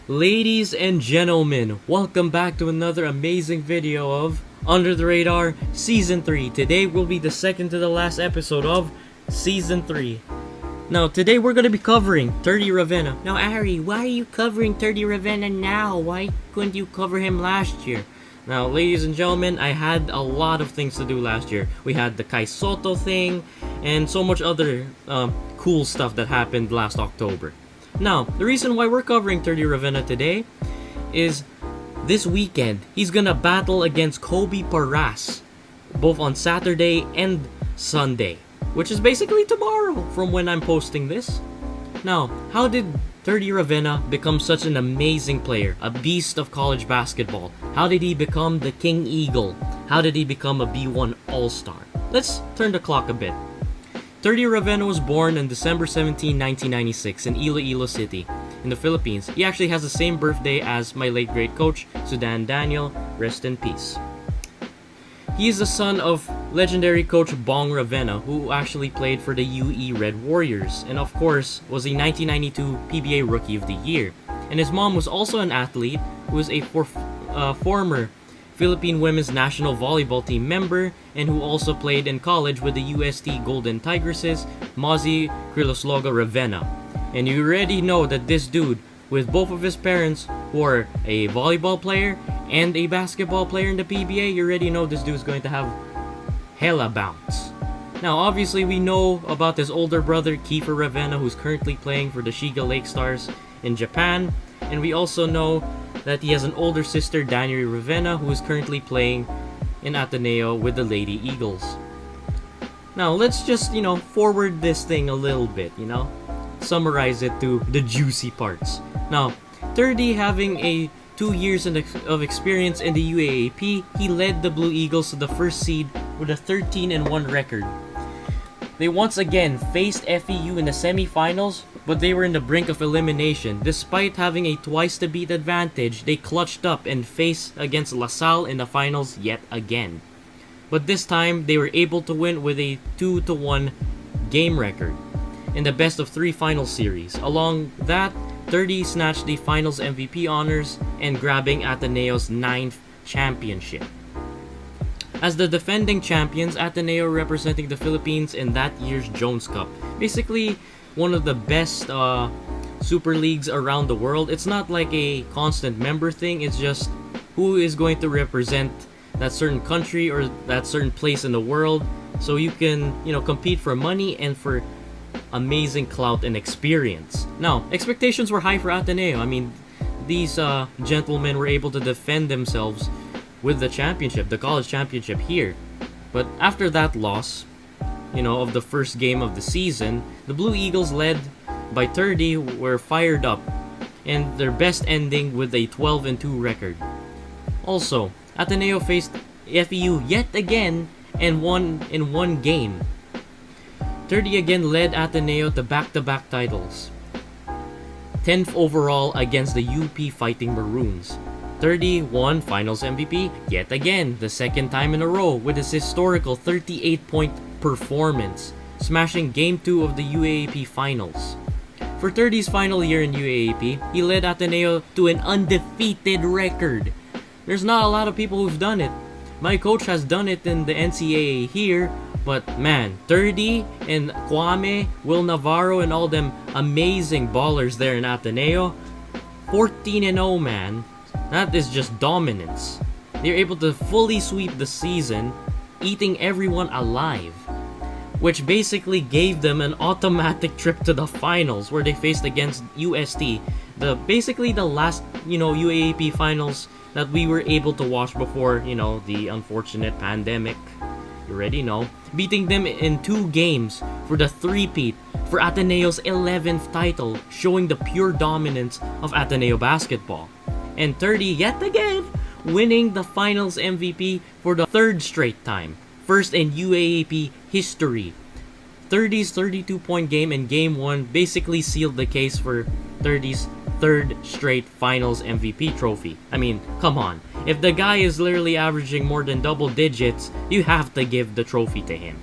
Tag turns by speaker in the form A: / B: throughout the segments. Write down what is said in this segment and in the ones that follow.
A: Ladies and gentlemen, welcome back to another amazing video of Under the Radar Season 3. Today will be the second to the last episode of Season 3. Now, today we're going to be covering Thirdy Ravena. Now, Ari, why are you covering Thirdy Ravena now? Why couldn't you cover him last year? Now, ladies and gentlemen, I had a lot of things to do last year. We had the Kai Soto thing, and so much other cool stuff that happened last October. Now, the reason why we're covering Thirdy Ravena today is this weekend, he's gonna battle against Kobe Paras, both on Saturday and Sunday, which is basically tomorrow from when I'm posting this. Now, how did Thirdy Ravena become such an amazing player, a beast of college basketball? How did he become the King Eagle? How did he become a B1 All-Star? Let's turn the clock a bit. Thirdy Ravena was born on December 17, 1996 in Iloilo City, in the Philippines. He actually has the same birthday as my late great coach, Sudan Daniel, rest in peace. He is the son of legendary coach Bong Ravena, who actually played for the UE Red Warriors, and of course was a 1992 PBA Rookie of the Year. And his mom was also an athlete, who was a former Philippine women's national volleyball team member, and who also played in college with the UST Golden Tigresses, Mozzie Crilosloga Ravena. And you already know that this dude, with both of his parents who are a volleyball player and a basketball player in the PBA, you already know this dude is going to have hella bounce. Now, obviously, we know about his older brother, Kiefer Ravena, who's currently playing for the Shiga Lake Stars in Japan, and we also know that he has an older sister, Daniel Ravena, who is currently playing in Ateneo with the Lady Eagles. Now, let's just, forward this thing a little bit, summarize it to the juicy parts. Now, Thirdy, having a 2 years of experience in the UAAP, he led the Blue Eagles to the first seed with a 13-1 record. They once again faced FEU in the semifinals, but they were in the brink of elimination. Despite having a twice-to-beat advantage, they clutched up and faced against LaSalle in the finals yet again. But this time, they were able to win with a 2-1 game record in the best-of-3 final series. Along that, Thirdy snatched the finals MVP honors and grabbing Ateneo's 9th championship. As the defending champions, Ateneo representing the Philippines in that year's Jones Cup. Basically, one of the best super leagues around the world. It's not like a constant member thing, it's just who is going to represent that certain country or that certain place in the world, so you can, compete for money and for amazing clout and experience. Now, expectations were high for Ateneo. I mean, these gentlemen were able to defend themselves with the championship, the college championship here. But after that loss, of the first game of the season, the Blue Eagles, led by Thirdy, were fired up, and their best ending with a 12-2 record. Also, Ateneo faced FEU yet again and won in one game. Thirdy again led Ateneo to back-to-back titles. 10th overall against the UP Fighting Maroons. Thirdy won Finals MVP yet again, the second time in a row, with his historical 38-point performance, smashing Game 2 of the UAAP Finals. For Thirdy's final year in UAAP, he led Ateneo to an undefeated record. There's not a lot of people who've done it. My coach has done it in the NCAA here, but man, Thirdy and Kwame, Will Navarro, and all them amazing ballers there in Ateneo, 14-0, man. That is just dominance. They're able to fully sweep the season, eating everyone alive, which basically gave them an automatic trip to the finals, where they faced against UST, basically the last, UAAP finals that we were able to watch before, the unfortunate pandemic. You already know. Beating them in 2 games for the three-peat for Ateneo's 11th title, showing the pure dominance of Ateneo basketball. And Thirdy yet again winning the finals MVP for the 3rd straight time, first in UAAP history. Thirdy's 32-point game in Game 1 basically sealed the case for Thirdy's 3rd straight finals MVP trophy. I mean, come on. If the guy is literally averaging more than double digits, you have to give the trophy to him.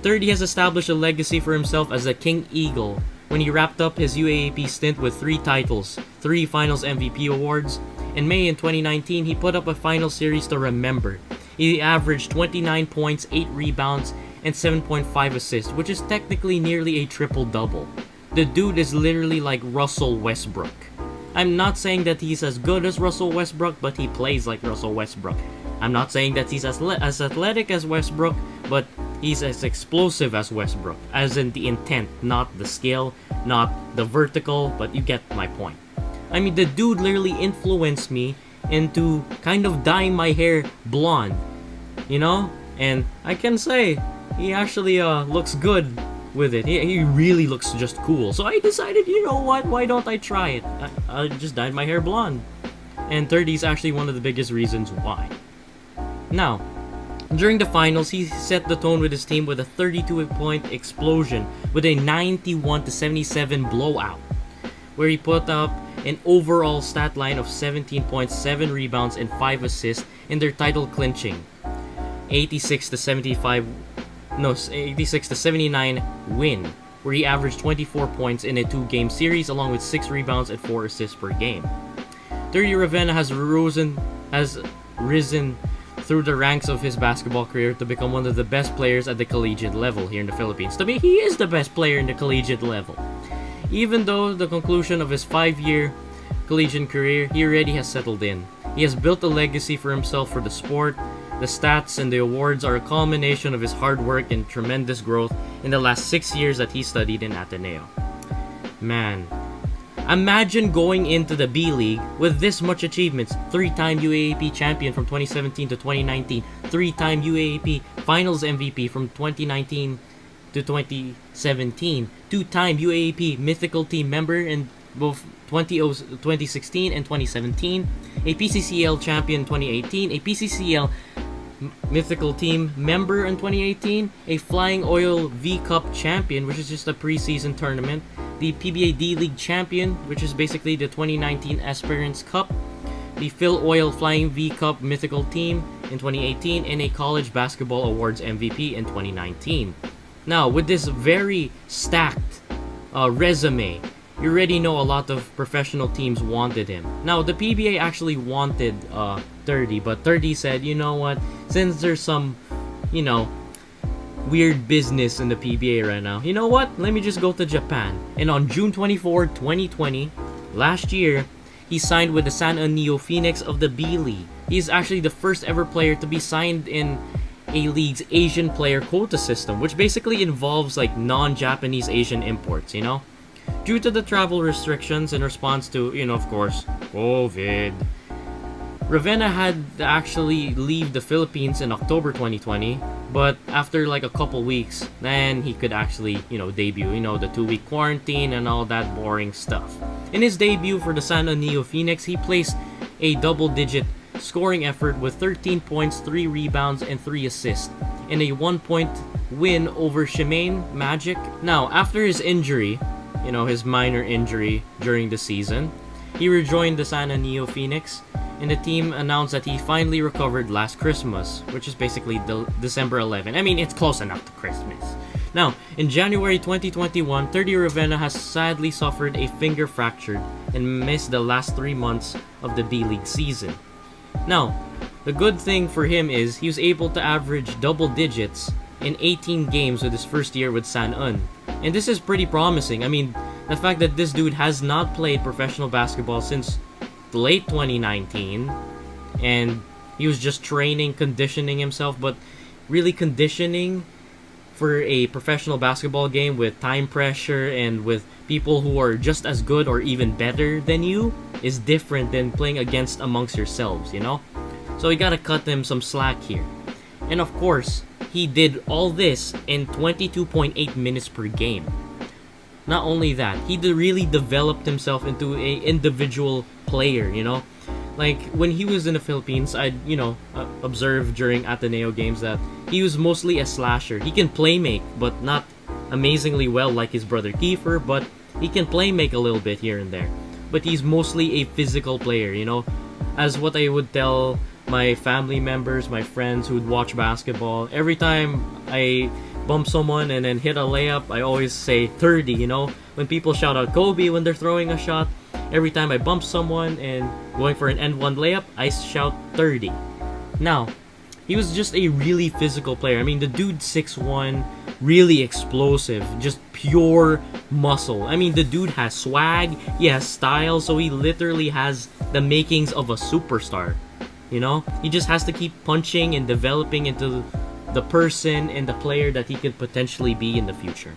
A: Thirdy has established a legacy for himself as a King Eagle when he wrapped up his UAAP stint with 3 titles, 3 Finals MVP awards. In May in 2019, he put up a final series to remember. He averaged 29 points, 8 rebounds, and 7.5 assists, which is technically nearly a triple-double. The dude is literally like Russell Westbrook. I'm not saying that he's as good as Russell Westbrook, but he plays like Russell Westbrook. I'm not saying that he's as athletic as Westbrook, but he's as explosive as Westbrook, as in the intent, not the skill, not the vertical, but you get my point. I mean, the dude literally influenced me into kind of dyeing my hair blonde, you know? And I can say, he actually looks good with it. He really looks just cool. So I decided, you know what, why don't I try it? I just dyed my hair blonde. And Thirdy is actually one of the biggest reasons why. Now, during the finals, he set the tone with his team with a 32-point explosion with a 91-77 blowout, where he put up an overall stat line of 17 points, 7 rebounds, and 5 assists in their title clinching 86-79 win, where he averaged 24 points in a 2-game series along with 6 rebounds and 4 assists per game. Thirdy Ravena has risen through the ranks of his basketball career to become one of the best players at the collegiate level here in the Philippines. To me, he is the best player in the collegiate level. Even though the conclusion of his 5-year collegiate career, he already has settled in. He has built a legacy for himself for the sport. The stats and the awards are a culmination of his hard work and tremendous growth in the last 6 years that he studied in Ateneo. Man, imagine going into the B League with this much achievements. 3-time UAAP champion from 2017 to 2019. 3-time UAAP Finals MVP from 2019 to 2017. 2-time UAAP Mythical Team member in both 2016 and 2017. A PCCL champion in 2018. A PCCL Mythical Team member in 2018. A Flying Oil V Cup champion, which is just a preseason tournament. The PBA D-League champion, which is basically the 2019 Aspirants Cup, the Phil Oil Flying V Cup Mythical Team in 2018, and a College Basketball Awards MVP in 2019. Now, with this very stacked resume, you already know a lot of professional teams wanted him. Now, the PBA actually wanted Thirdy, but Thirdy said, you know what, since there's some, weird business in the PBA right now, you know what, let me just go to Japan. And on June 24, 2020, last year, he signed with the San Ateneo Phoenix of the B League. He's actually the first ever player to be signed in a league's Asian player quota system, which basically involves like non-Japanese Asian imports, Due to the travel restrictions in response to, of course, COVID, Ravena had to actually leave the Philippines in October 2020, but after like a couple weeks, then he could actually, debut, the 2-week quarantine and all that boring stuff. In his debut for the San Ateneo Phoenix, he placed a double-digit scoring effort with 13 points, 3 rebounds, and 3 assists in a 1-point win over Shimane Magic. Now, after his injury, his minor injury during the season, he rejoined the San Ateneo Phoenix, and the team announced that he finally recovered last Christmas, which is basically December 11. I mean, it's close enough to Christmas. Now, in January 2021, Thirdy Ravena has sadly suffered a finger fracture and missed the last 3 months of the B-League season. Now, the good thing for him is he was able to average double digits in 18 games with his first year with San Un. And this is pretty promising. I mean, the fact that this dude has not played professional basketball since late 2019, and he was just training, conditioning himself, but really conditioning for a professional basketball game with time pressure and with people who are just as good or even better than you is different than playing against amongst yourselves, So you gotta cut him some slack here. And of course, he did all this in 22.8 minutes per game. Not only that, he really developed himself into a individual player, Like, when he was in the Philippines, I'd, observe during Ateneo games that he was mostly a slasher. He can play make, but not amazingly well like his brother Kiefer, but he can play make a little bit here and there. But he's mostly a physical player, As what I would tell my family members, my friends who would watch basketball, every time I bump someone and then hit a layup, I always say Thirdy, you know? When people shout out Kobe when they're throwing a shot, every time I bump someone and going for an end one layup, I shout Thirdy. Now, he was just a really physical player. I mean, the dude 6'1", really explosive, just pure muscle. I mean, the dude has swag, he has style, so he literally has the makings of a superstar. You know, he just has to keep punching and developing into the person and the player that he could potentially be in the future.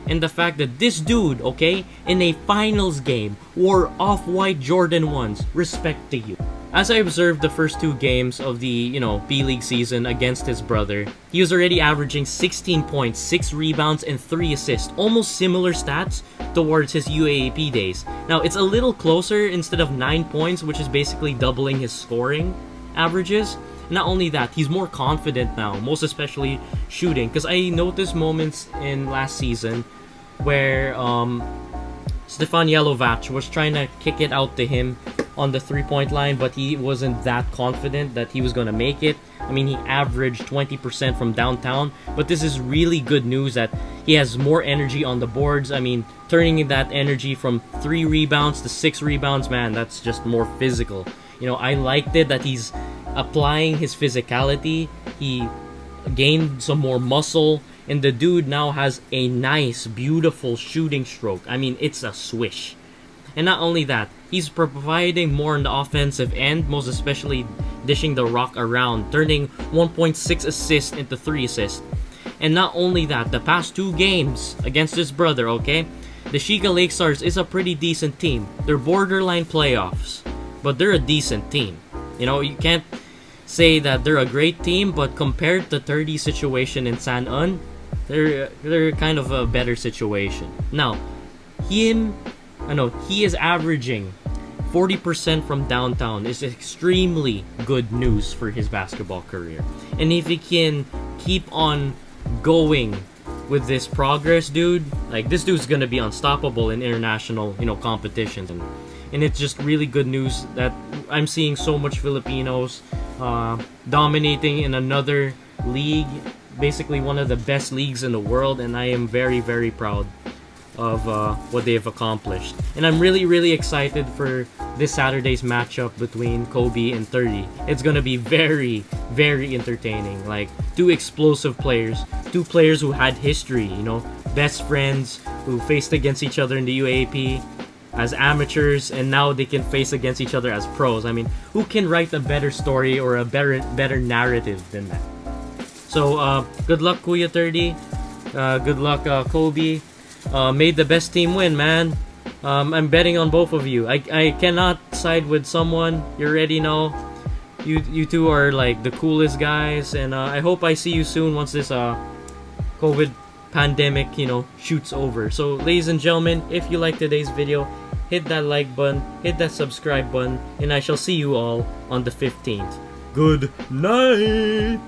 A: And the fact that this dude, okay, in a finals game wore off-white Jordan 1s, respect to you. As I observed the first 2 games of the, B-League season against his brother, he was already averaging 16 points, 6 rebounds, and 3 assists. Almost similar stats towards his UAAP days. Now, it's a little closer instead of 9 points, which is basically doubling his scoring averages. Not only that, he's more confident now, most especially shooting. Because I noticed moments in last season where Stefan Jelovac was trying to kick it out to him on the 3-point line, but he wasn't that confident that he was going to make it. I mean, he averaged 20% from downtown, but this is really good news that he has more energy on the boards. I mean, turning that energy from 3 rebounds to 6 rebounds, man, that's just more physical. I liked it that he's applying his physicality. He gained some more muscle, and the dude now has a nice, beautiful shooting stroke. I mean, it's a swish. And not only that, he's providing more on the offensive end, most especially dishing the rock around, turning 1.6 assists into 3 assists. And not only that, the past 2 games against his brother, okay? The Shiga Lake Stars is a pretty decent team. They're borderline playoffs, but they're a decent team. You can't say that they're a great team, but compared to Thirdy's situation in San Un, they're kind of a better situation. Now, he is averaging 40% from downtown. Is extremely good news for his basketball career. And if he can keep on going with this progress, dude, like, this dude's gonna be unstoppable in international, competitions. And it's just really good news that I'm seeing so much Filipinos dominating in another league, basically one of the best leagues in the world, and I am very, very proud of what they have accomplished. And I'm really, really excited for this Saturday's matchup between Kobe and Thirdy. It's gonna be very, very entertaining. Like, 2 explosive players, 2 players who had history, best friends who faced against each other in the UAP as amateurs, and now they can face against each other as pros. I mean, who can write a better story or a better narrative than that? So, good luck, Kuya Thirdy. Good luck, Kobe. Made the best team win, man. I'm betting on both of you. I cannot side with someone. You already know. You two are like the coolest guys, and I hope I see you soon once this COVID pandemic, shoots over. So, ladies and gentlemen, if you like today's video, hit that like button, hit that subscribe button, and I shall see you all on the 15th. Good night!